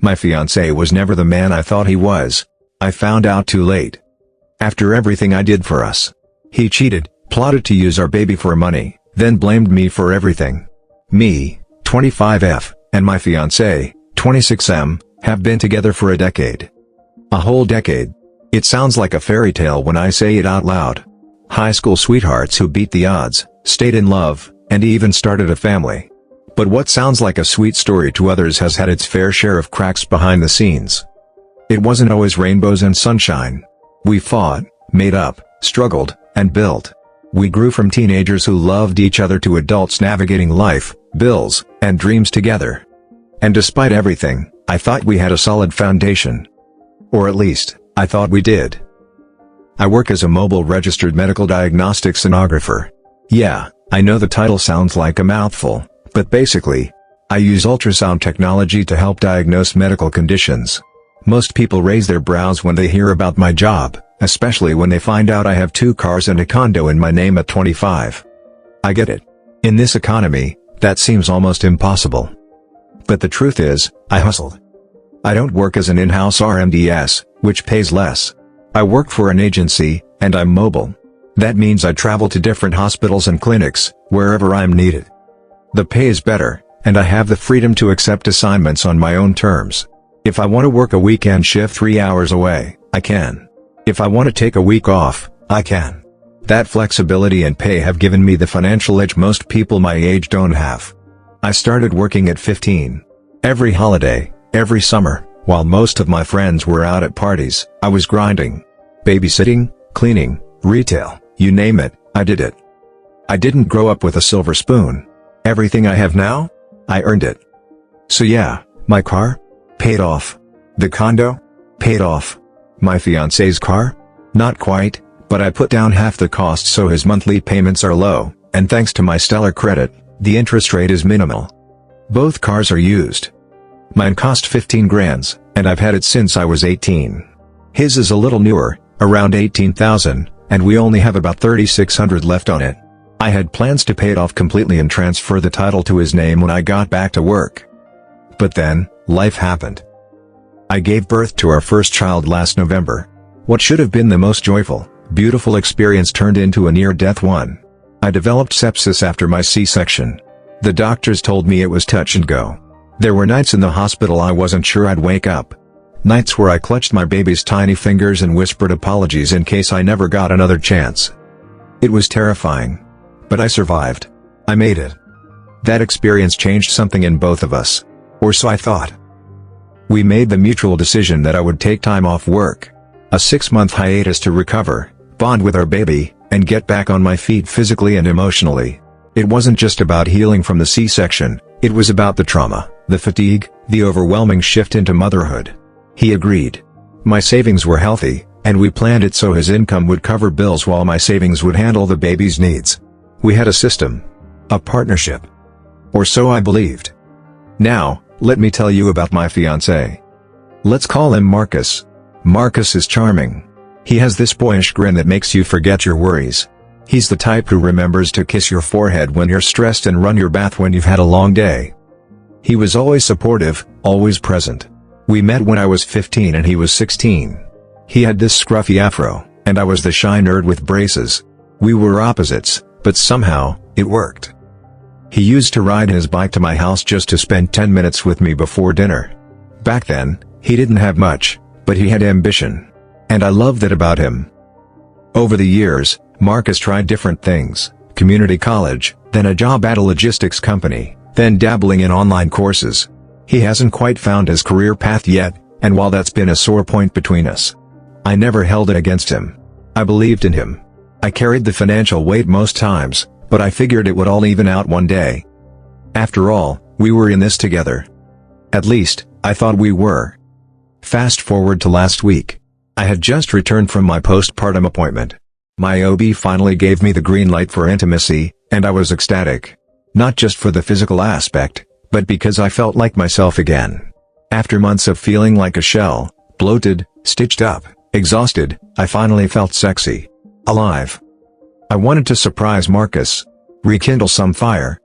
My fiancé was never the man I thought he was. I found out too late. After everything I did for us. He cheated, plotted to use our baby for money, then blamed me for everything. Me, 25F, and my fiancé, 26M, have been together for a decade. A whole decade. It sounds like a fairy tale when I say it out loud. High school sweethearts who beat the odds, stayed in love, and even started a family. But what sounds like a sweet story to others has had its fair share of cracks behind the scenes. It wasn't always rainbows and sunshine. We fought, made up, struggled, and built. We grew from teenagers who loved each other to adults navigating life, bills, and dreams together. And despite everything, I thought we had a solid foundation. Or at least, I thought we did. I work as a mobile registered medical diagnostic sonographer. Yeah, I know the title sounds like a mouthful, but basically, I use ultrasound technology to help diagnose medical conditions. Most people raise their brows when they hear about my job, especially when they find out I have 2 cars and a condo in my name at 25. I get it. In this economy, that seems almost impossible. But the truth is, I hustled. I don't work as an in-house RMDS, which pays less. I work for an agency, and I'm mobile. That means I travel to different hospitals and clinics, wherever I'm needed. The pay is better, and I have the freedom to accept assignments on my own terms. If I want to work a weekend shift 3 hours away, I can. If I want to take a week off, I can. That flexibility and pay have given me the financial edge most people my age don't have. I started working at 15. Every holiday, every summer, while most of my friends were out at parties, I was grinding. Babysitting, cleaning, retail, you name it, I did it. I didn't grow up with a silver spoon. Everything I have now? I earned it. So yeah, my car? Paid off. The condo? Paid off. My fiancé's car? Not quite, but I put down half the cost so his monthly payments are low, and thanks to my stellar credit, the interest rate is minimal. Both cars are used. Mine cost 15 grand, and I've had it since I was 18. His is a little newer, around 18,000, and we only have about 3,600 left on it. I had plans to pay it off completely and transfer the title to his name when I got back to work. But then, life happened. I gave birth to our first child last November. What should have been the most joyful, beautiful experience turned into a near-death one. I developed sepsis after my C-section. The doctors told me it was touch and go. There were nights in the hospital I wasn't sure I'd wake up. Nights where I clutched my baby's tiny fingers and whispered apologies in case I never got another chance. It was terrifying. But I survived. I made it. That experience changed something in both of us. Or so I thought. We made the mutual decision that I would take time off work. A 6-month hiatus to recover, bond with our baby, and get back on my feet physically and emotionally. It wasn't just about healing from the C-section, it was about the trauma, the fatigue, the overwhelming shift into motherhood. He agreed. My savings were healthy, and we planned it so his income would cover bills while my savings would handle the baby's needs. We had a system. A partnership. Or so I believed. Now, let me tell you about my fiancé. Let's call him Marcus. Marcus is charming. He has this boyish grin that makes you forget your worries. He's the type who remembers to kiss your forehead when you're stressed and run your bath when you've had a long day. He was always supportive, always present. We met when I was 15 and he was 16. He had this scruffy afro, and I was the shy nerd with braces. We were opposites, but somehow, it worked. He used to ride his bike to my house just to spend 10 minutes with me before dinner. Back then, he didn't have much, but he had ambition. And I loved that about him. Over the years, Marcus tried different things, community college, then a job at a logistics company, then dabbling in online courses. He hasn't quite found his career path yet, and while that's been a sore point between us, I never held it against him. I believed in him. I carried the financial weight most times, but I figured it would all even out one day. After all, we were in this together. At least, I thought we were. Fast forward to last week. I had just returned from my postpartum appointment. My OB finally gave me the green light for intimacy, and I was ecstatic. Not just for the physical aspect, but because I felt like myself again. After months of feeling like a shell, bloated, stitched up, exhausted, I finally felt sexy. Alive. I wanted to surprise Marcus. Rekindle some fire.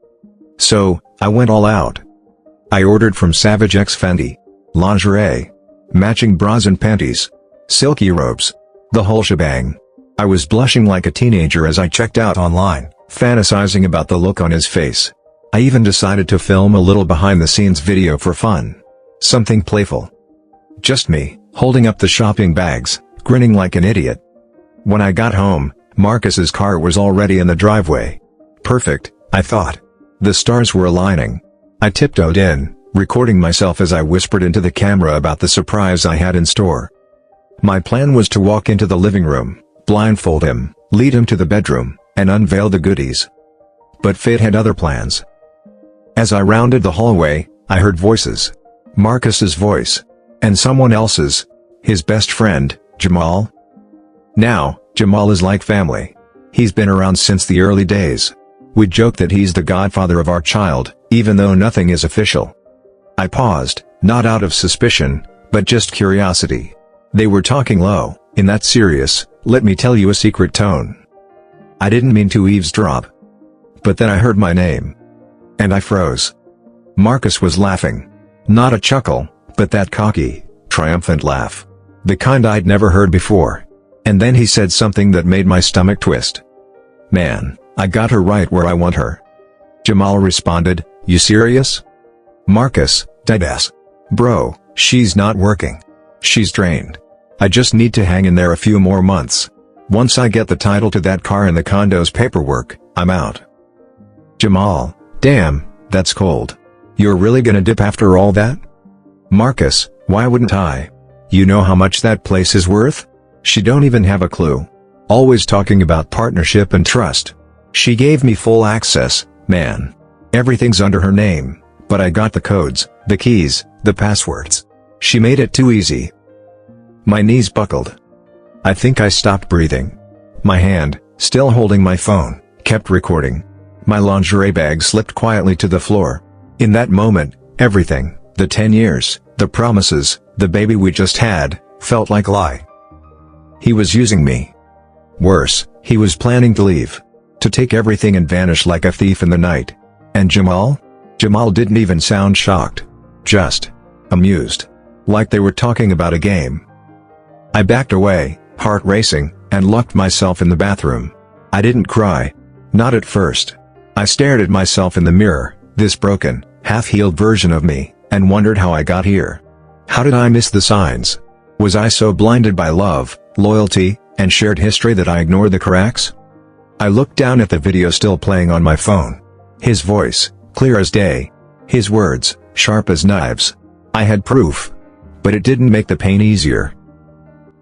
So, I went all out. I ordered from Savage X Fendi. lingerie, matching bras and panties, silky robes, the whole shebang. I was blushing like a teenager as I checked out online, fantasizing about the look on his face. I even decided to film a little behind-the-scenes video for fun. Something playful. Just me, holding up the shopping bags, grinning like an idiot. When I got home, Marcus's car was already in the driveway. Perfect, I thought. The stars were aligning. I tiptoed in, recording myself as I whispered into the camera about the surprise I had in store. My plan was to walk into the living room, blindfold him, lead him to the bedroom, and unveil the goodies. But fate had other plans. As I rounded the hallway, I heard voices. Marcus's voice. And someone else's. His best friend, Jamal. Now, Jamal is like family. He's been around since the early days. We joke that he's the godfather of our child, even though nothing is official. I paused, not out of suspicion, but just curiosity. They were talking low, in that serious, let me tell you a secret tone. I didn't mean to eavesdrop. But then I heard my name. And I froze. Marcus was laughing. Not a chuckle, but that cocky, triumphant laugh. The kind I'd never heard before. And then he said something that made my stomach twist. Man, I got her right where I want her. Jamal responded, you serious? Marcus, deadass. Bro, she's not working. She's drained. I just need to hang in there a few more months. Once I get the title to that car and the condo's paperwork, I'm out. Jamal, damn, that's cold. You're really gonna dip after all that? Marcus, why wouldn't I? You know how much that place is worth? She don't even have a clue. Always talking about partnership and trust. She gave me full access, man. Everything's under her name, but I got the codes, the keys, the passwords. She made it too easy. My knees buckled. I think I stopped breathing. My hand, still holding my phone, kept recording. My lingerie bag slipped quietly to the floor. In that moment, everything, the 10 years, the promises, the baby we just had, felt like a lie. He was using me. Worse, he was planning to leave. To take everything and vanish like a thief in the night. And Jamal? Jamal didn't even sound shocked. Just amused. Like they were talking about a game. I backed away, heart racing, and locked myself in the bathroom. I didn't cry. Not at first. I stared at myself in the mirror, this broken, half-healed version of me, and wondered how I got here. How did I miss the signs? Was I so blinded by love, loyalty, and shared history that I ignored the cracks? I looked down at the video still playing on my phone. His voice, clear as day. His words, sharp as knives. I had proof. But it didn't make the pain easier.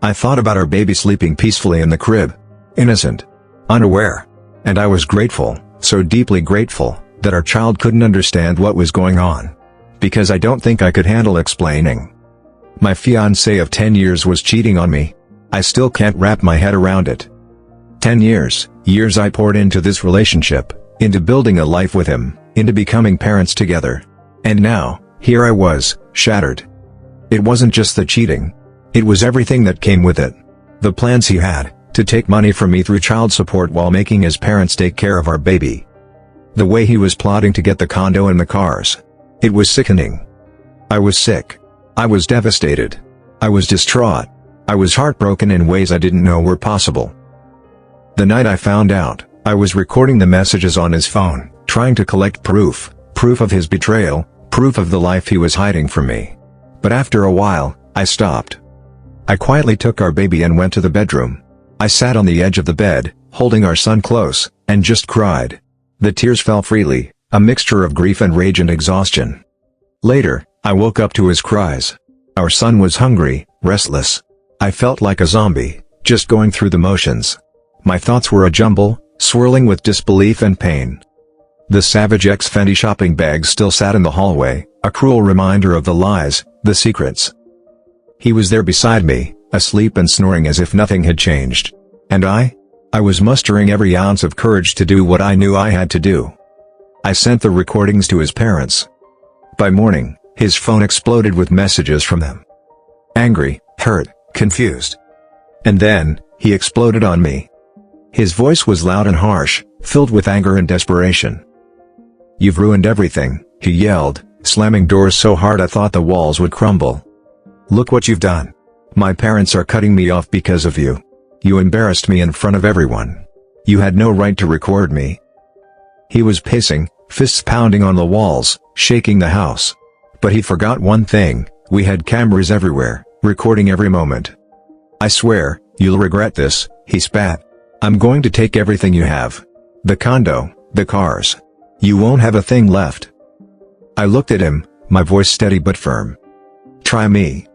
I thought about our baby sleeping peacefully in the crib. Innocent. Unaware. And I was grateful, so deeply grateful, that our child couldn't understand what was going on. Because I don't think I could handle explaining. My fiancé of 10 years was cheating on me. I still can't wrap my head around it. 10 years I poured into this relationship, into building a life with him, into becoming parents together. And now, here I was, shattered. It wasn't just the cheating. It was everything that came with it. The plans he had, to take money from me through child support while making his parents take care of our baby. The way he was plotting to get the condo and the cars. It was sickening. I was sick. I was devastated. I was distraught. I was heartbroken in ways I didn't know were possible. The night I found out, I was recording the messages on his phone, trying to collect proof of his betrayal, proof of the life he was hiding from me. But after a while, I stopped. I quietly took our baby and went to the bedroom. I sat on the edge of the bed, holding our son close, and just cried. The tears fell freely, a mixture of grief and rage and exhaustion. Later, I woke up to his cries. Our son was hungry, restless. I felt like a zombie, just going through the motions. My thoughts were a jumble, swirling with disbelief and pain. The Savage X Fendi shopping bag still sat in the hallway, a cruel reminder of the lies, the secrets. He was there beside me, asleep and snoring as if nothing had changed. And I was mustering every ounce of courage to do what I knew I had to do. I sent the recordings to his parents. By morning, his phone exploded with messages from them. Angry, hurt, confused. And then, he exploded on me. His voice was loud and harsh, filled with anger and desperation. "You've ruined everything," he yelled, slamming doors so hard I thought the walls would crumble. "Look what you've done. My parents are cutting me off because of you. You embarrassed me in front of everyone. You had no right to record me." He was pacing, fists pounding on the walls, shaking the house. But he forgot one thing: we had cameras everywhere, recording every moment. "I swear, you'll regret this," he spat. "I'm going to take everything you have. The condo, the cars. You won't have a thing left." I looked at him, my voice steady but firm. "Try me."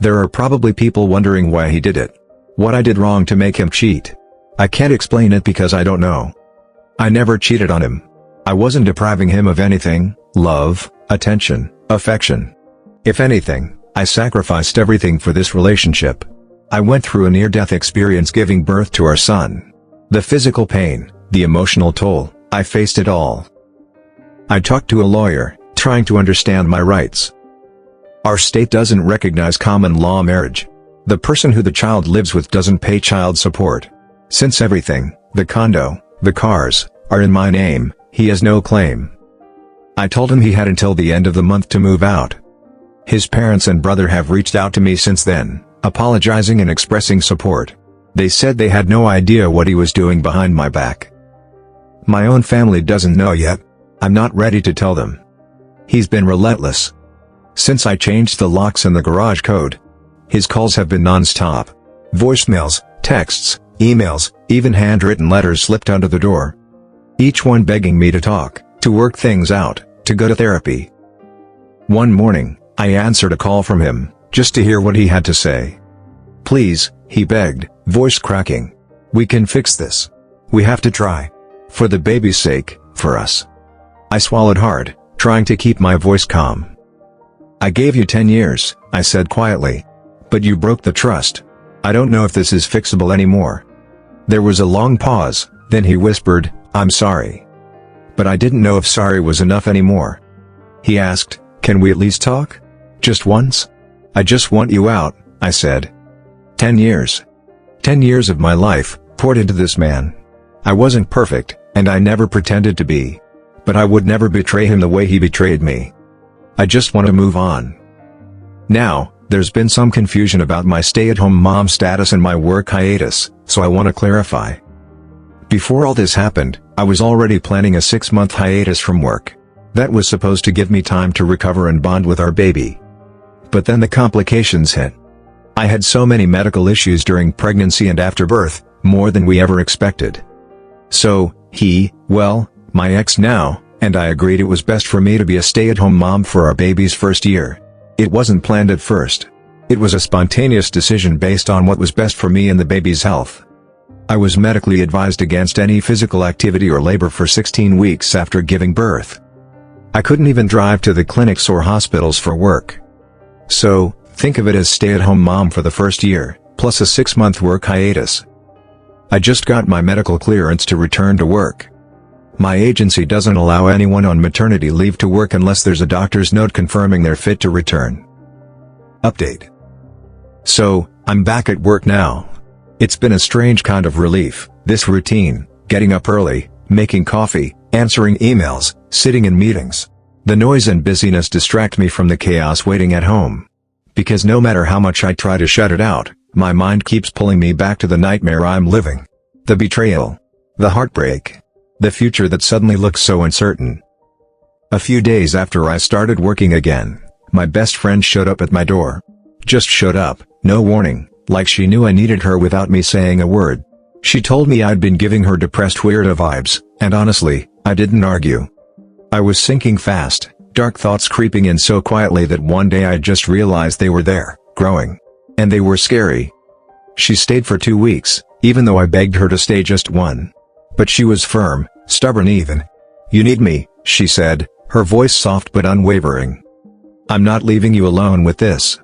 There are probably people wondering why he did it. What I did wrong to make him cheat. I can't explain it because I don't know. I never cheated on him. I wasn't depriving him of anything: love, attention, affection. If anything, I sacrificed everything for this relationship. I went through a near-death experience giving birth to our son. The physical pain, the emotional toll, I faced it all. I talked to a lawyer, trying to understand my rights. Our state doesn't recognize common law marriage. The person who the child lives with doesn't pay child support. Since everything, the condo, the cars, are in my name, he has no claim. I told him he had until the end of the month to move out. His parents and brother have reached out to me since then, apologizing and expressing support. They said they had no idea what he was doing behind my back. My own family doesn't know yet. I'm not ready to tell them. He's been relentless. Since I changed the locks in the garage code, his calls have been non-stop. Voicemails, texts, emails, even handwritten letters slipped under the door. Each one begging me to talk, to work things out, to go to therapy. One morning, I answered a call from him, just to hear what he had to say. "Please," he begged, voice cracking. "We can fix this. We have to try. For the baby's sake, for us." I swallowed hard, trying to keep my voice calm. "I gave you 10 years, I said quietly. But you broke the trust. I don't know if this is fixable anymore." There was a long pause, then he whispered, "I'm sorry." But I didn't know if sorry was enough anymore. He asked, "Can we at least talk? Just once?" "I just want you out," I said. 10 years. 10 years of my life, poured into this man. I wasn't perfect, and I never pretended to be. But I would never betray him the way he betrayed me. I just want to move on. Now, there's been some confusion about my stay-at-home mom status and my work hiatus, so I want to clarify. Before all this happened, I was already planning a 6-month hiatus from work. That was supposed to give me time to recover and bond with our baby. But then the complications hit. I had so many medical issues during pregnancy and after birth, more than we ever expected. So, my ex now, and I agreed it was best for me to be a stay-at-home mom for our baby's first year. It wasn't planned at first. It was a spontaneous decision based on what was best for me and the baby's health. I was medically advised against any physical activity or labor for 16 weeks after giving birth. I couldn't even drive to the clinics or hospitals for work. So, think of it as stay-at-home mom for the first year, plus a 6-month work hiatus. I just got my medical clearance to return to work. My agency doesn't allow anyone on maternity leave to work unless there's a doctor's note confirming they're fit to return. Update. So, I'm back at work now. It's been a strange kind of relief, this routine, getting up early, making coffee, answering emails, sitting in meetings. The noise and busyness distract me from the chaos waiting at home. Because no matter how much I try to shut it out, my mind keeps pulling me back to the nightmare I'm living. The betrayal. The heartbreak. The future that suddenly looks so uncertain. A few days after I started working again, my best friend showed up at my door. Just showed up, no warning, like she knew I needed her without me saying a word. She told me I'd been giving her depressed weirdo vibes, and honestly, I didn't argue. I was sinking fast, dark thoughts creeping in so quietly that one day I just realized they were there, growing. And they were scary. She stayed for 2 weeks, even though I begged her to stay just one. But she was firm, stubborn even. "You need me," she said, her voice soft but unwavering. "I'm not leaving you alone with this."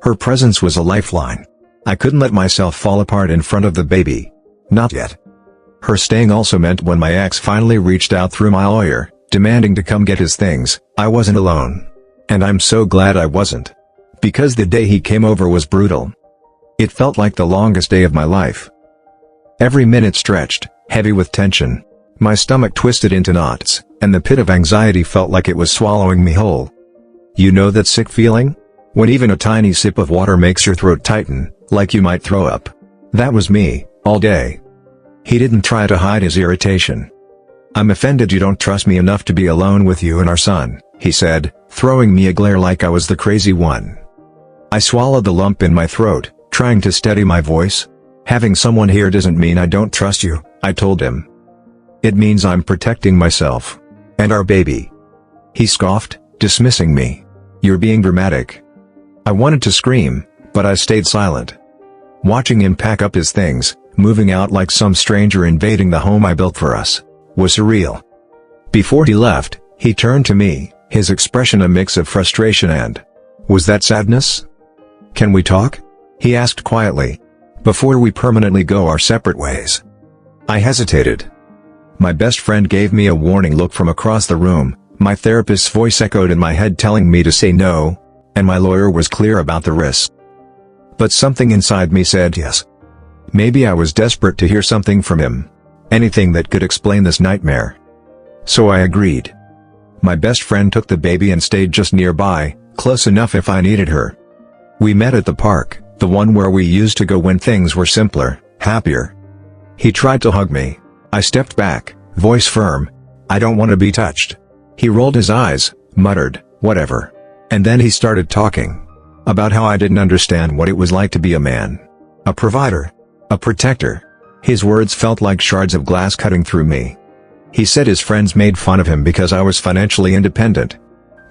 Her presence was a lifeline. I couldn't let myself fall apart in front of the baby. Not yet. Her staying also meant when my ex finally reached out through my lawyer, demanding to come get his things, I wasn't alone. And I'm so glad I wasn't. Because the day he came over was brutal. It felt like the longest day of my life. Every minute stretched, heavy with tension. My stomach twisted into knots, and the pit of anxiety felt like it was swallowing me whole. You know that sick feeling? When even a tiny sip of water makes your throat tighten, like you might throw up. That was me, all day. He didn't try to hide his irritation. "I'm offended you don't trust me enough to be alone with you and our son," he said, throwing me a glare like I was the crazy one. I swallowed the lump in my throat, trying to steady my voice. "Having someone here doesn't mean I don't trust you," I told him. "It means I'm protecting myself. And our baby." He scoffed, dismissing me. "You're being dramatic." I wanted to scream, but I stayed silent. Watching him pack up his things, moving out like some stranger invading the home I built for us, was surreal. Before he left, he turned to me, his expression a mix of frustration and, "Was that sadness? Can we talk?" he asked quietly. "Before we permanently go our separate ways." I hesitated. My best friend gave me a warning look from across the room, my therapist's voice echoed in my head telling me to say no, and my lawyer was clear about the risks. But something inside me said yes. Maybe I was desperate to hear something from him. Anything that could explain this nightmare. So I agreed. My best friend took the baby and stayed just nearby, close enough if I needed her. We met at the park, the one where we used to go when things were simpler, happier. He tried to hug me. I stepped back, voice firm. "I don't want to be touched." He rolled his eyes, muttered, "Whatever." And then he started talking. About how I didn't understand what it was like to be a man. A provider. A protector. His words felt like shards of glass cutting through me. He said his friends made fun of him because I was financially independent.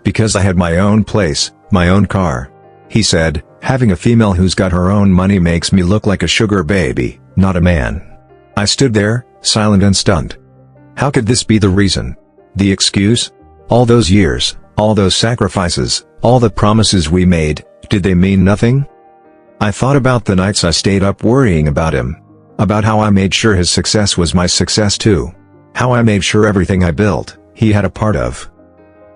Because I had my own place, my own car. He said, "Having a female who's got her own money makes me look like a sugar baby, not a man." I stood there, silent and stunned. How could this be the reason? The excuse? All those years, all those sacrifices, all the promises we made, did they mean nothing? I thought about the nights I stayed up worrying about him. About how I made sure his success was my success too. How I made sure everything I built, he had a part of.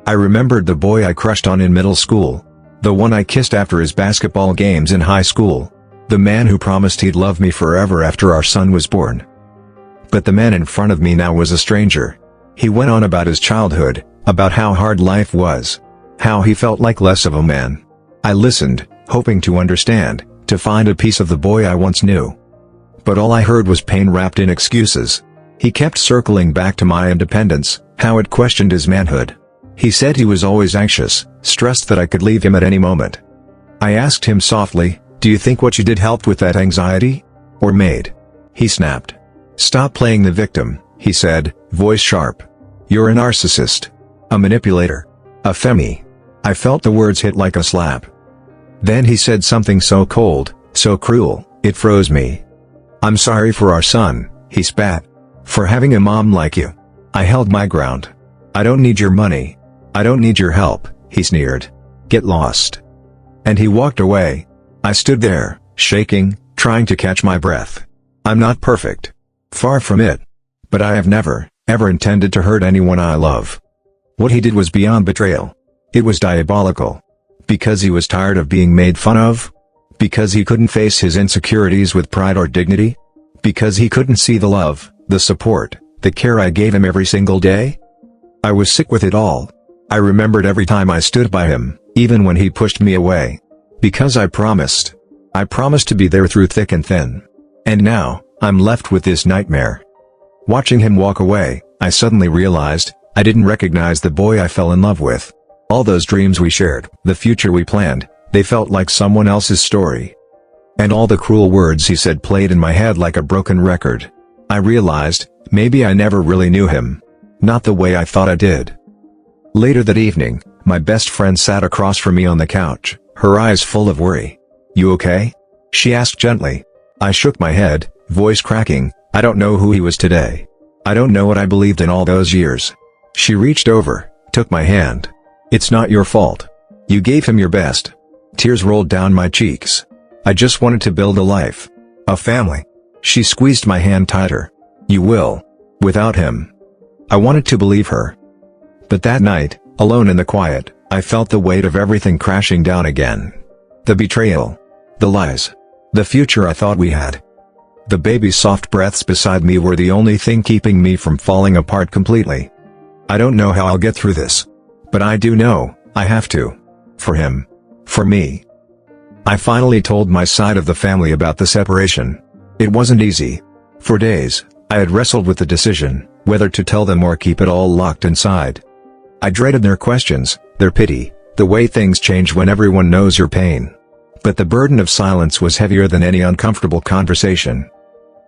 I remembered the boy I crushed on in middle school. The one I kissed after his basketball games in high school. The man who promised he'd love me forever after our son was born. But the man in front of me now was a stranger. He went on about his childhood, about how hard life was. How he felt like less of a man. I listened, hoping to understand, to find a piece of the boy I once knew. But all I heard was pain wrapped in excuses. He kept circling back to my independence, how it questioned his manhood. He said he was always anxious, stressed that I could leave him at any moment. I asked him softly, "Do you think what you did helped with that anxiety? Or made?" He snapped. "Stop playing the victim," he said, voice sharp. "You're a narcissist. A manipulator. A femi." I felt the words hit like a slap. Then he said something so cold, so cruel, it froze me. "I'm sorry for our son," he spat. "For having a mom like you." I held my ground. "I don't need your money. I don't need your help," he sneered. "Get lost." And he walked away. I stood there, shaking, trying to catch my breath. I'm not perfect. Far from it. But I have never, ever intended to hurt anyone I love. What he did was beyond betrayal. It was diabolical. Because he was tired of being made fun of? Because he couldn't face his insecurities with pride or dignity? Because he couldn't see the love, the support, the care I gave him every single day? I was sick with it all. I remembered every time I stood by him, even when he pushed me away. Because I promised. I promised to be there through thick and thin. And now, I'm left with this nightmare. Watching him walk away, I suddenly realized, I didn't recognize the boy I fell in love with. All those dreams we shared, the future we planned, they felt like someone else's story. And all the cruel words he said played in my head like a broken record. I realized, maybe I never really knew him. Not the way I thought I did. Later that evening, my best friend sat across from me on the couch, her eyes full of worry. "You okay?" she asked gently. I shook my head, voice cracking. "I don't know who he was today. I don't know what I believed in all those years." She reached over, took my hand. "It's not your fault. You gave him your best." Tears rolled down my cheeks. "I just wanted to build a life. A family." She squeezed my hand tighter. "You will. Without him." I wanted to believe her. But that night, alone in the quiet, I felt the weight of everything crashing down again. The betrayal. The lies. The future I thought we had. The baby's soft breaths beside me were the only thing keeping me from falling apart completely. I don't know how I'll get through this. But I do know, I have to. For him. For me. I finally told my side of the family about the separation. It wasn't easy. For days, I had wrestled with the decision, whether to tell them or keep it all locked inside. I dreaded their questions, their pity, the way things change when everyone knows your pain. But the burden of silence was heavier than any uncomfortable conversation.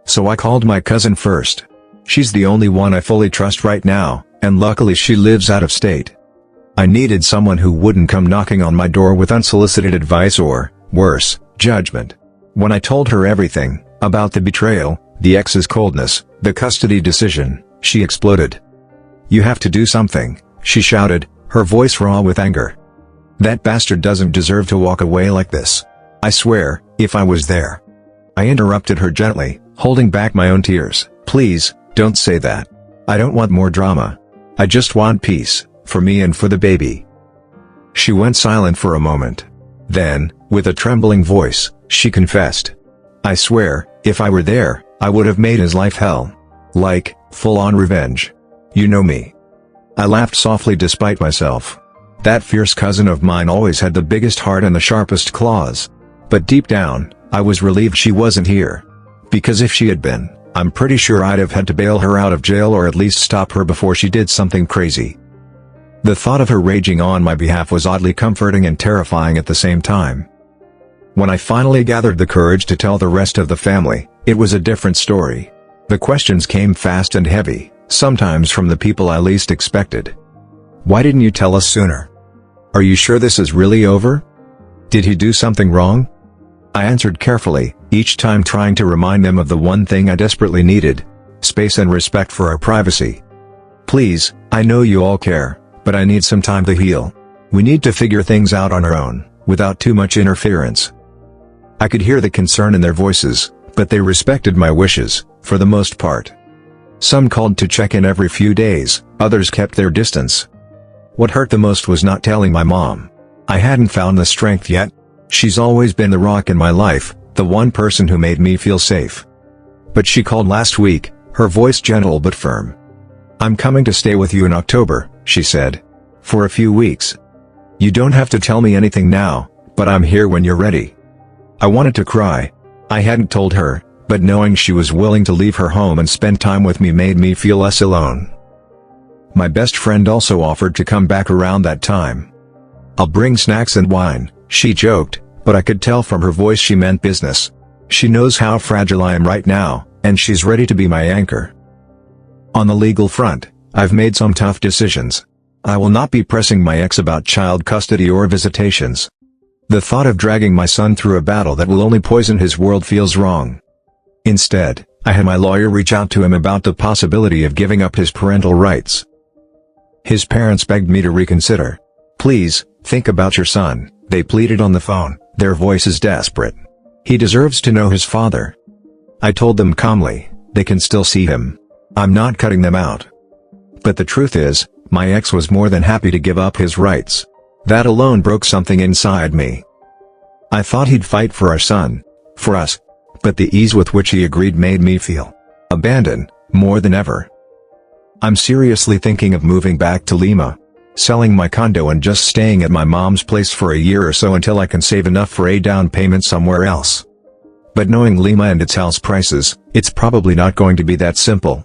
So I called my cousin first. She's the only one I fully trust right now, and luckily she lives out of state. I needed someone who wouldn't come knocking on my door with unsolicited advice or, worse, judgment. When I told her everything, about the betrayal, the ex's coldness, the custody decision, she exploded. "You have to do something," she shouted, her voice raw with anger. "That bastard doesn't deserve to walk away like this. I swear, if I was there." I interrupted her gently, holding back my own tears. "Please, don't say that. I don't want more drama. I just want peace, for me and for the baby." She went silent for a moment. Then, with a trembling voice, she confessed. "I swear, if I were there, I would have made his life hell. Like, full-on revenge. You know me." I laughed softly despite myself. That fierce cousin of mine always had the biggest heart and the sharpest claws. But deep down, I was relieved she wasn't here. Because if she had been, I'm pretty sure I'd have had to bail her out of jail or at least stop her before she did something crazy. The thought of her raging on my behalf was oddly comforting and terrifying at the same time. When I finally gathered the courage to tell the rest of the family, it was a different story. The questions came fast and heavy, sometimes from the people I least expected. "Why didn't you tell us sooner? Are you sure this is really over? Did he do something wrong?" I answered carefully, each time trying to remind them of the one thing I desperately needed: space and respect for our privacy. "Please, I know you all care, but I need some time to heal. We need to figure things out on our own, without too much interference." I could hear the concern in their voices, but they respected my wishes, for the most part. Some called to check in every few days, others kept their distance. What hurt the most was not telling my mom. I hadn't found the strength yet. She's always been the rock in my life, the one person who made me feel safe. But she called last week, her voice gentle but firm. "I'm coming to stay with you in October," she said. "For a few weeks. You don't have to tell me anything now, but I'm here when you're ready." I wanted to cry. I hadn't told her, but knowing she was willing to leave her home and spend time with me made me feel less alone. My best friend also offered to come back around that time. "I'll bring snacks and wine," she joked, but I could tell from her voice she meant business. She knows how fragile I am right now, and she's ready to be my anchor. On the legal front, I've made some tough decisions. I will not be pressing my ex about child custody or visitations. The thought of dragging my son through a battle that will only poison his world feels wrong. Instead, I had my lawyer reach out to him about the possibility of giving up his parental rights. His parents begged me to reconsider. "Please, think about your son," they pleaded on the phone, their voices desperate. "He deserves to know his father." I told them calmly, they can still see him. I'm not cutting them out. But the truth is, my ex was more than happy to give up his rights. That alone broke something inside me. I thought he'd fight for our son, for us, but the ease with which he agreed made me feel abandoned, more than ever. I'm seriously thinking of moving back to Lima, selling my condo and just staying at my mom's place for a year or so until I can save enough for a down payment somewhere else. But knowing Lima and its house prices, it's probably not going to be that simple.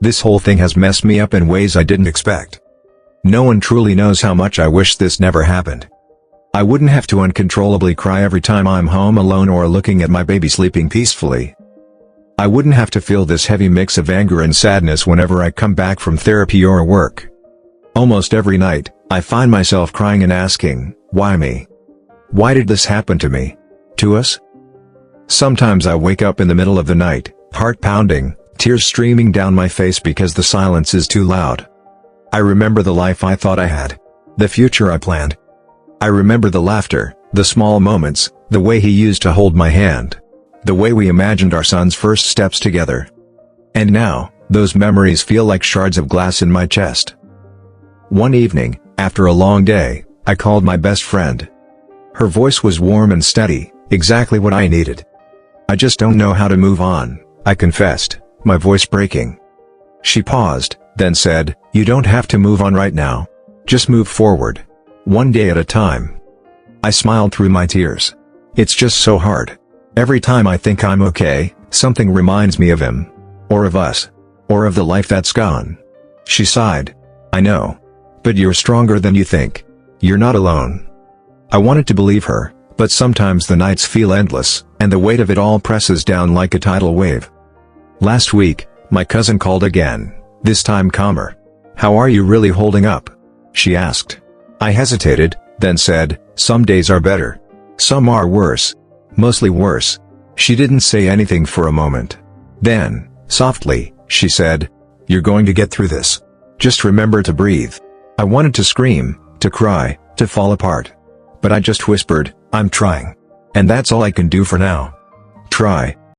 This whole thing has messed me up in ways I didn't expect. No one truly knows how much I wish this never happened. I wouldn't have to uncontrollably cry every time I'm home alone or looking at my baby sleeping peacefully. I wouldn't have to feel this heavy mix of anger and sadness whenever I come back from therapy or work. Almost every night, I find myself crying and asking, why me? Why did this happen to me? To us? Sometimes I wake up in the middle of the night, heart pounding, tears streaming down my face because the silence is too loud. I remember the life I thought I had. The future I planned. I remember the laughter, the small moments, the way he used to hold my hand. The way we imagined our son's first steps together. And now, those memories feel like shards of glass in my chest. One evening, after a long day, I called my best friend. Her voice was warm and steady, exactly what I needed. I just don't know how to move on, I confessed, my voice breaking. She paused, then said, "You don't have to move on right now. Just move forward. One day at a time." I smiled through my tears. It's just so hard. Every time I think I'm okay, something reminds me of him. Or of us. Or of the life that's gone. She sighed. "I know. But you're stronger than you think. You're not alone." I wanted to believe her, but sometimes the nights feel endless, and the weight of it all presses down like a tidal wave. Last week, my cousin called again, this time calmer. "How are you really holding up?" she asked. I hesitated, then said, "Some days are better. Some are worse. Mostly worse." She didn't say anything for a moment. Then, softly, she said, "You're going to get through this. Just remember to breathe." I wanted to scream, to cry, to fall apart. But I just whispered, "I'm trying. And that's all I can do for now." Try.